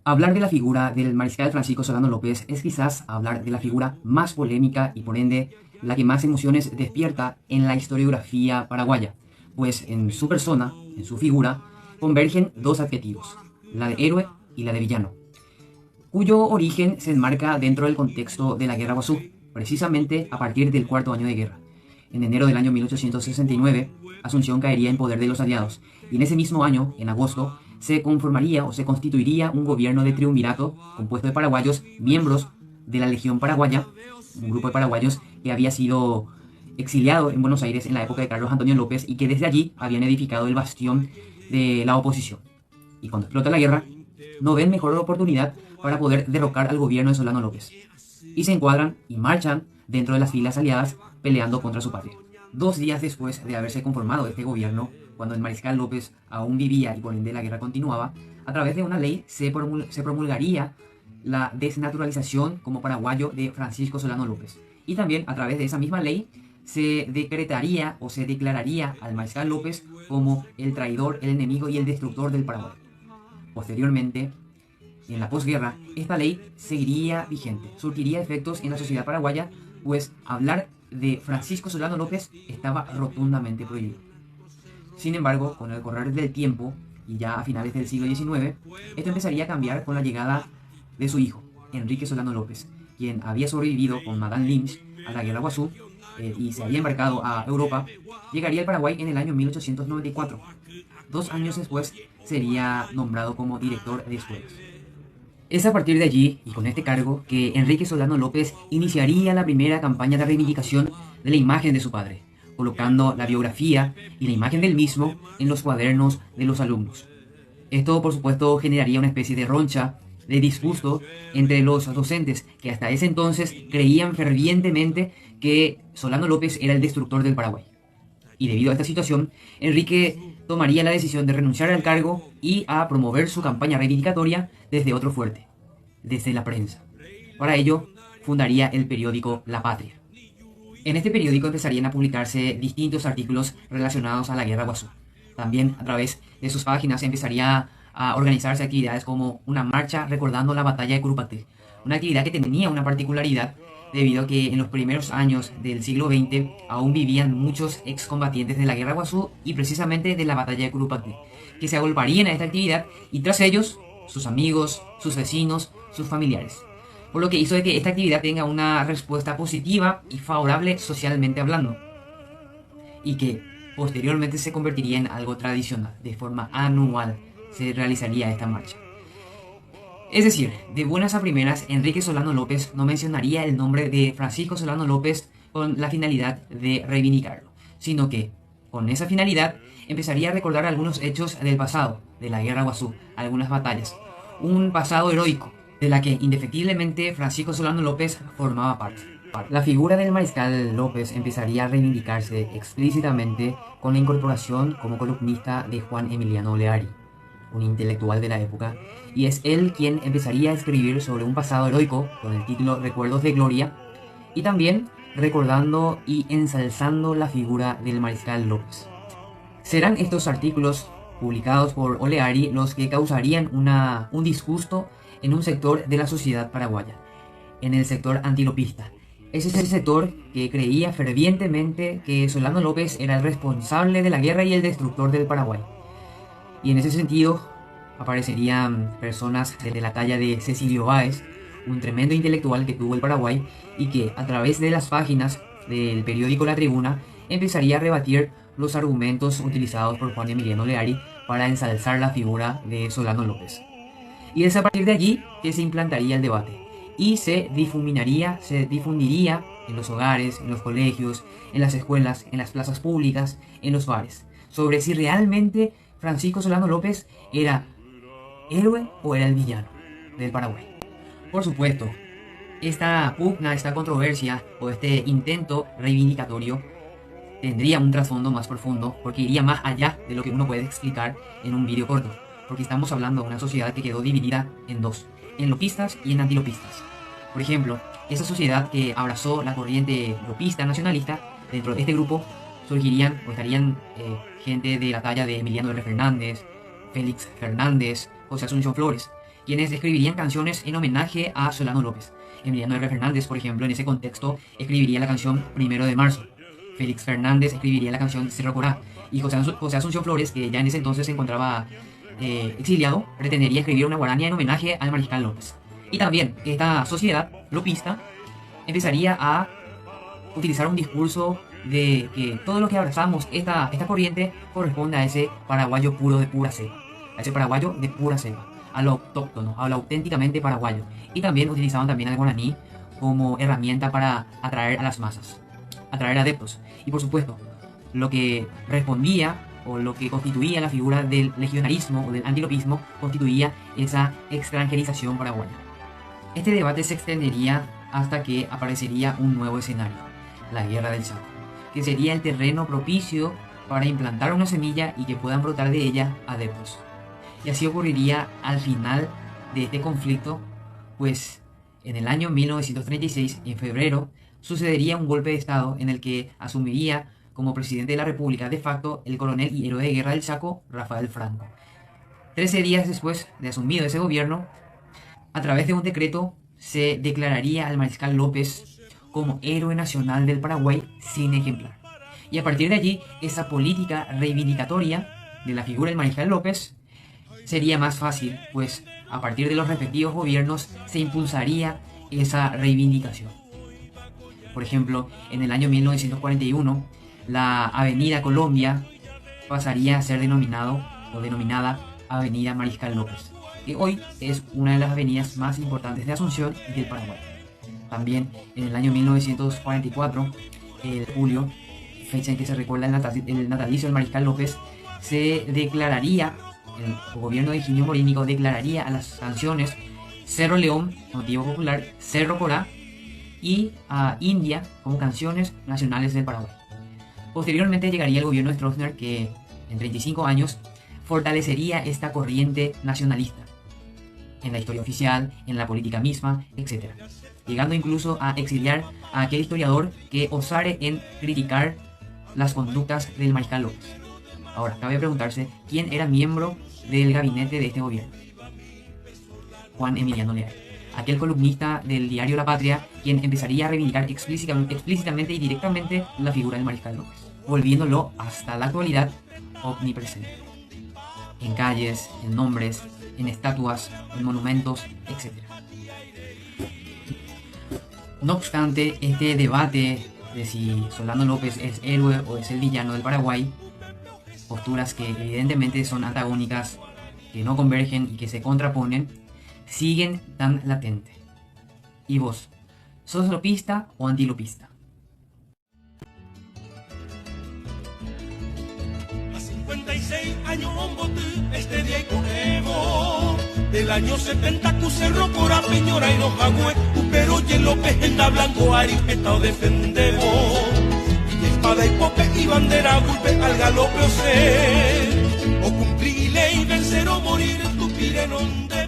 Hablar de la figura del mariscal Francisco Solano López es quizás hablar de la figura más polémica y por ende la que más emociones despierta en la historiografía paraguaya, pues en su persona, en su figura, convergen dos adjetivos, la de héroe y la de villano, cuyo origen se enmarca dentro del contexto de la Guerra Guazú, precisamente a partir del cuarto año de guerra. En enero del año 1869, Asunción caería en poder de los aliados, y en ese mismo año, en agosto, se conformaría o se constituiría un gobierno de triunvirato compuesto de paraguayos, miembros de la Legión Paraguaya, un grupo de paraguayos que había sido exiliado en Buenos Aires en la época de Carlos Antonio López y que desde allí habían edificado el bastión de la oposición. Y cuando explota la guerra, no ven mejor oportunidad para poder derrocar al gobierno de Solano López. Y se encuadran y marchan dentro de las filas aliadas peleando contra su patria. 2 días después de haberse conformado este gobierno, cuando el mariscal López aún vivía y por ende la guerra continuaba, a través de una ley se promulgaría la desnaturalización como paraguayo de Francisco Solano López. Y también a través de esa misma ley se decretaría o se declararía al mariscal López como el traidor, el enemigo y el destructor del Paraguay. Posteriormente, en la posguerra, esta ley seguiría vigente, surtiría efectos en la sociedad paraguaya, pues hablar de Francisco Solano López estaba rotundamente prohibido. Sin embargo, con el correr del tiempo, y ya a finales del siglo XIX, esto empezaría a cambiar con la llegada de su hijo, Enrique Solano López, quien había sobrevivido con Madame Lynch a la Guerra Guazú y se había embarcado a Europa. Llegaría al Paraguay en el año 1894. 2 años después sería nombrado como director de escuelas. Es a partir de allí, y con este cargo, que Enrique Solano López iniciaría la primera campaña de reivindicación de la imagen de su padre, colocando la biografía y la imagen del mismo en los cuadernos de los alumnos. Esto, por supuesto, generaría una especie de roncha, de disgusto entre los docentes que hasta ese entonces creían fervientemente que Solano López era el destructor del Paraguay. Y debido a esta situación, Enrique tomaría la decisión de renunciar al cargo y a promover su campaña reivindicatoria desde otro fuerte, desde la prensa. Para ello, fundaría el periódico La Patria. En este periódico empezarían a publicarse distintos artículos relacionados a la Guerra Guazú. También a través de sus páginas empezaría a organizarse actividades como una marcha recordando la batalla de Curupayté, una actividad que tenía una particularidad debido a que en los primeros años del siglo XX aún vivían muchos excombatientes de la Guerra Guazú y precisamente de la batalla de Curupayté, que se agolparían a esta actividad y tras ellos sus amigos, sus vecinos, sus familiares. Por lo que hizo de que esta actividad tenga una respuesta positiva y favorable socialmente hablando, y que posteriormente se convertiría en algo tradicional, de forma anual se realizaría esta marcha. Es decir, de buenas a primeras, Enrique Solano López no mencionaría el nombre de Francisco Solano López con la finalidad de reivindicarlo, sino que, con esa finalidad, empezaría a recordar algunos hechos del pasado, de la Guerra Guazú, algunas batallas, un pasado heroico, de la que indefectiblemente Francisco Solano López formaba parte. La figura del mariscal López empezaría a reivindicarse explícitamente con la incorporación como columnista de Juan Emiliano Oleari, un intelectual de la época, y es él quien empezaría a escribir sobre un pasado heroico con el título Recuerdos de Gloria, y también recordando y ensalzando la figura del mariscal López. Serán estos artículos publicados por Oleari los que causarían un disgusto en un sector de la sociedad paraguaya, en el sector antilopista. Ese es el sector que creía fervientemente que Solano López era el responsable de la guerra y el destructor del Paraguay. Y en ese sentido aparecerían personas de la talla de Cecilio Báez, un tremendo intelectual que tuvo el Paraguay y que a través de las páginas del periódico La Tribuna empezaría a rebatir los argumentos utilizados por Juan Emiliano Oleari para ensalzar la figura de Solano López. Y es a partir de allí que se implantaría el debate y se difundiría en los hogares, en los colegios, en las escuelas, en las plazas públicas, en los bares, sobre si realmente Francisco Solano López era héroe o era el villano del Paraguay. Por supuesto, esta pugna, esta controversia o este intento reivindicatorio tendría un trasfondo más profundo porque iría más allá de lo que uno puede explicar en un vídeo corto, porque estamos hablando de una sociedad que quedó dividida en dos, en lopistas y en antilopistas. Por ejemplo, esa sociedad que abrazó la corriente lopista nacionalista, dentro de este grupo surgirían o estarían gente de la talla de Emiliano R. Fernández, Félix Fernández, José Asunción Flores, quienes escribirían canciones en homenaje a Solano López. Emiliano R. Fernández, por ejemplo, en ese contexto escribiría la canción 1 de marzo. Félix Fernández escribiría la canción Cerro Corá. Y José Asunción Flores, que ya en ese entonces se encontraba exiliado, pretendería escribir una guarania en homenaje al Mariscal López. Y también esta sociedad lopista empezaría a utilizar un discurso de que todo lo que abrazamos, esta corriente, corresponde a ese paraguayo puro de pura cepa, a ese paraguayo de pura cepa, a lo autóctono, a lo auténticamente paraguayo. Y también utilizaban también al guaraní como herramienta para atraer a las masas, atraer adeptos. Y por supuesto, lo que respondía o lo que constituía la figura del legionarismo o del antilopismo constituía esa extranjerización paraguaya. Este debate se extendería hasta que aparecería un nuevo escenario, la Guerra del Chaco, que sería el terreno propicio para implantar una semilla y que puedan brotar de ella adeptos. Y así ocurriría al final de este conflicto, pues en el año 1936, en febrero, sucedería un golpe de Estado en el que asumiría como presidente de la República de facto el coronel y héroe de guerra del Chaco, Rafael Franco. 13 días después de asumido ese gobierno, a través de un decreto se declararía al Mariscal López como héroe nacional del Paraguay sin ejemplar. Y a partir de allí, esa política reivindicatoria de la figura del Mariscal López sería más fácil, pues a partir de los respectivos gobiernos se impulsaría esa reivindicación. Por ejemplo, en el año 1941, la Avenida Colombia pasaría a ser denominada Avenida Mariscal López, que hoy es una de las avenidas más importantes de Asunción y del Paraguay. También en el año 1944, el julio, fecha en que se recuerda el natalicio del Mariscal López, se declararía, el gobierno de Higinio Morínigo declararía a las canciones Cerro León, motivo popular, Cerro Corá y a India como canciones nacionales del Paraguay. Posteriormente llegaría el gobierno de Stroessner, que en 35 años fortalecería esta corriente nacionalista en la historia oficial, en la política misma, etc. Llegando incluso a exiliar a aquel historiador que osare en criticar las conductas del Mariscal López. Ahora, cabe preguntarse quién era miembro del gabinete de este gobierno. Juan Emiliano Leal, aquel columnista del diario La Patria, quien empezaría a reivindicar explícitamente y directamente la figura del Mariscal López, volviéndolo hasta la actualidad omnipresente. En calles, en nombres, en estatuas, en monumentos, etc. No obstante, este debate de si Solano López es héroe o es el villano del Paraguay, posturas que evidentemente son antagónicas, que no convergen y que se contraponen, siguen tan latentes. ¿Y vos? ¿Sos lopista o antilopista? A 56 años este día y ponemos del año 70 Cerro Corá, Peñora y los Jagüe, pero y el López en blanco arispetado defendemos. Y espada y pope y bandera golpe al galope o ser, o cumplir ley, vencer o morir, tu pire non de